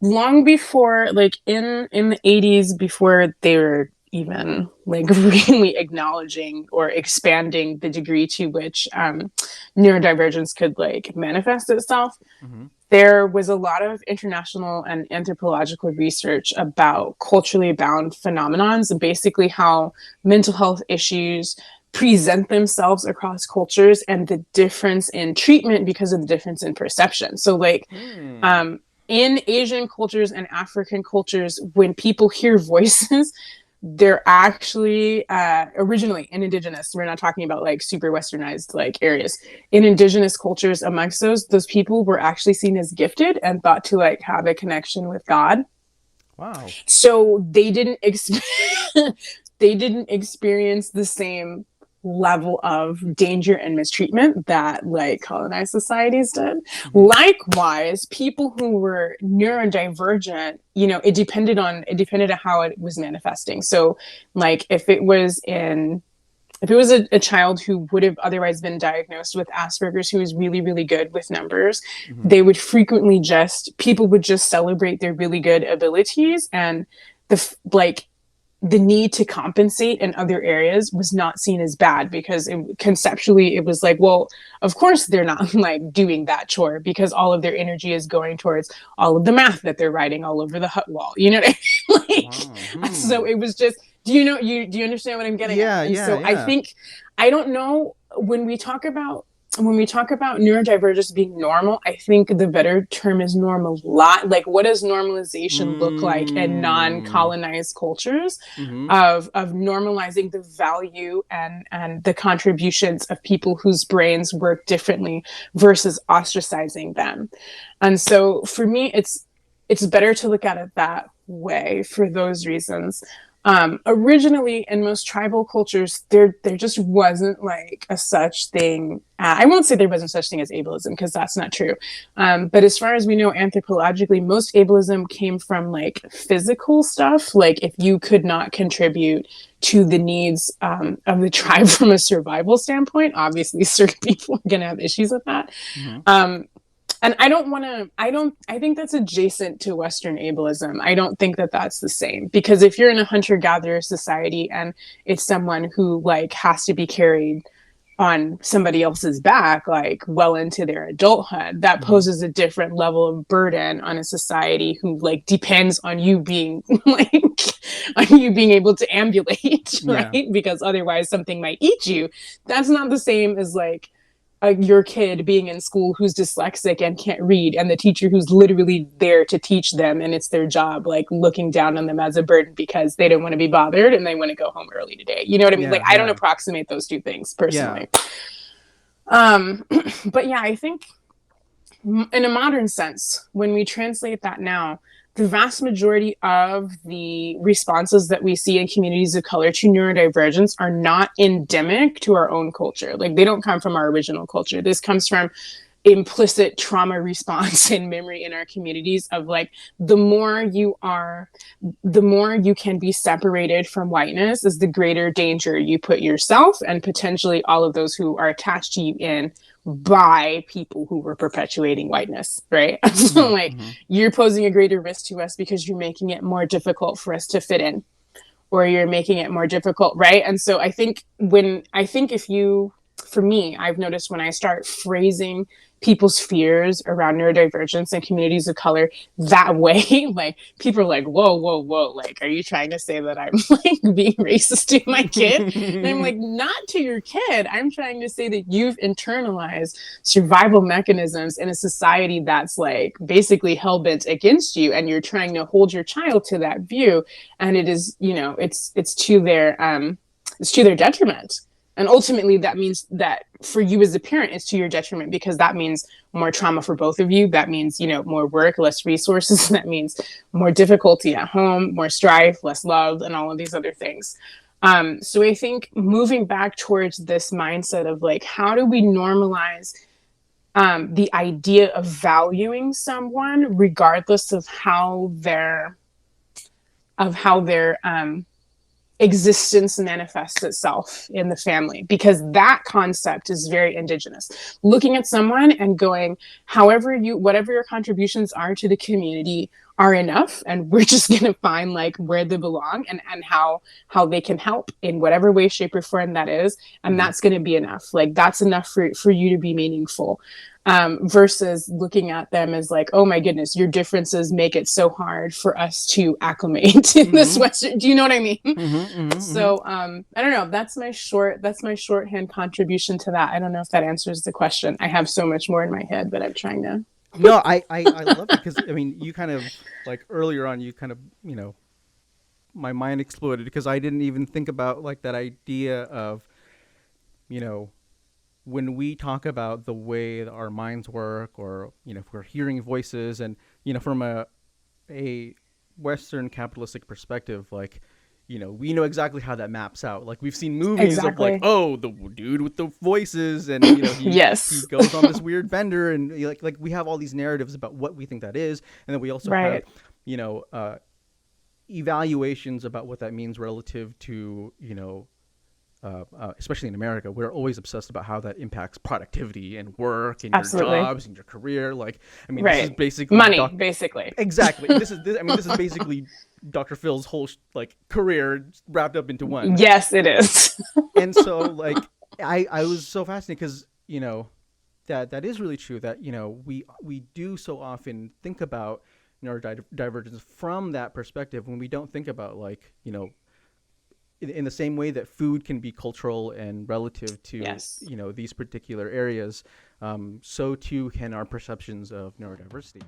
long before, like in the 80s, before they were even like really acknowledging or expanding the degree to which neurodivergence could like manifest itself, Hmm. there was a lot of international and anthropological research about culturally bound phenomenons and basically how mental health issues present themselves across cultures and the difference in treatment because of the difference in perception. So like Hmm. um, in Asian cultures and African cultures, when people hear voices, they're actually originally in indigenous, we're not talking about like super westernized like areas, in indigenous cultures, amongst those people were actually seen as gifted and thought to like have a connection with God. Wow. So they didn't experience the same level of danger and mistreatment that like colonized societies did. Hmm. Likewise, people who were neurodivergent, it depended on how it was manifesting. So like if it was a child who would have otherwise been diagnosed with Asperger's, who was really, really good with numbers, Hmm. they would frequently people would just celebrate their really good abilities, and like the need to compensate in other areas was not seen as bad because conceptually it was like, well, of course they're not like doing that chore because all of their energy is going towards all of the math that they're writing all over the hut wall. You know what I mean? Wow. Like, so it was just, do you understand what I'm getting at? Yeah, And yeah, so I yeah. think, I don't know, when we talk about neurodivergence being normal, I think the better term is normal lot. Like, what does normalization look like in Mm. non-colonized cultures Hmm. of normalizing the value and the contributions of people whose brains work differently versus ostracizing them? And so for me, it's better to look at it that way for those reasons. Originally, in most tribal cultures, there just wasn't like a such thing. I won't say there wasn't such thing as ableism because that's not true. But as far as we know, anthropologically, most ableism came from like physical stuff. Like if you could not contribute to the needs of the tribe from a survival standpoint, obviously certain people are going to have issues with that. Hmm. Um, and I don't want to, I think that's adjacent to Western ableism. I don't think that that's the same because if you're in a hunter gatherer society and it's someone who like has to be carried on somebody else's back, like well into their adulthood, that Hmm. poses a different level of burden on a society who like depends on you being like, on you being able to ambulate, Yeah. right? Because otherwise something might eat you. That's not the same as like your kid being in school who's dyslexic and can't read, and the teacher who's literally there to teach them and it's their job like looking down on them as a burden because they don't want to be bothered and they want to go home early today. You know what I mean? Like Yeah, I don't yeah. approximate those two things Yeah. personally. um but yeah, I think in a modern sense, when we translate that now, the vast majority of the responses that we see in communities of color to neurodivergence are not endemic to our own culture. Like they don't come from our original culture. This comes from implicit trauma response and memory in our communities of like the more you can be separated from whiteness is the greater danger you put yourself and potentially all of those who are attached to you in by people who were perpetuating whiteness, right? So Hmm. like Hmm. you're posing a greater risk to us because you're making it more difficult for us to fit in, or you're making it more difficult, right? And so I think if you, for me, I've noticed when I start phrasing people's fears around neurodivergence and communities of color that way, like people are like, whoa, whoa, whoa, like, are you trying to say that I'm like being racist to my kid? And I'm like, not to your kid. I'm trying to say that you've internalized survival mechanisms in a society that's like basically hell bent against you, and you're trying to hold your child to that view, and it is, it's to their detriment. And ultimately that means that for you as a parent it's to your detriment because that means more trauma for both of you. That means, more work, less resources. That means more difficulty at home, more strife, less love, and all of these other things. So I think moving back towards this mindset of like, how do we normalize the idea of valuing someone regardless of how their existence manifests itself in the family, because that concept is very indigenous. Looking at someone and going, whatever your contributions are to the community are enough, and we're just going to find like where they belong, and how they can help in whatever way, shape, or form that is, and Mm-hmm. that's going to be enough. Like that's enough for you to be meaningful, versus looking at them as like, oh my goodness, your differences make it so hard for us to acclimate in this Mm-hmm. Western. Do you know what I mean? Mm-hmm. Mm-hmm. Mm-hmm. So I don't know. That's my shorthand contribution to that. I don't know if that answers the question. I have so much more in my head, but I'm trying to. No, I love it because I mean, you kind of like earlier on, you kind of, my mind exploded because I didn't even think about like that idea of, you know, when we talk about the way that our minds work, or if we're hearing voices, and from a Western capitalistic perspective, like, we know exactly how that maps out. Like we've seen movies of like, Exactly. oh, the dude with the voices, and he Yes. goes on this weird bender, and like we have all these narratives about what we think that is, and then we also have, Right. you know, uh, evaluations about what that means relative to, especially in America, we're always obsessed about how that impacts productivity and work and your Absolutely. jobs and your career. Like, I mean, this is Right. basically Money, basically. exactly. I mean, this is basically Dr. Phil's whole like career wrapped up into one. Yes, it is. And so, like, I was so fascinated because that is really true. That we do so often think about neurodivergence from that perspective when we don't think about, like, in the same way that food can be cultural and relative to Yes. these particular areas, so too can our perceptions of neurodiversity.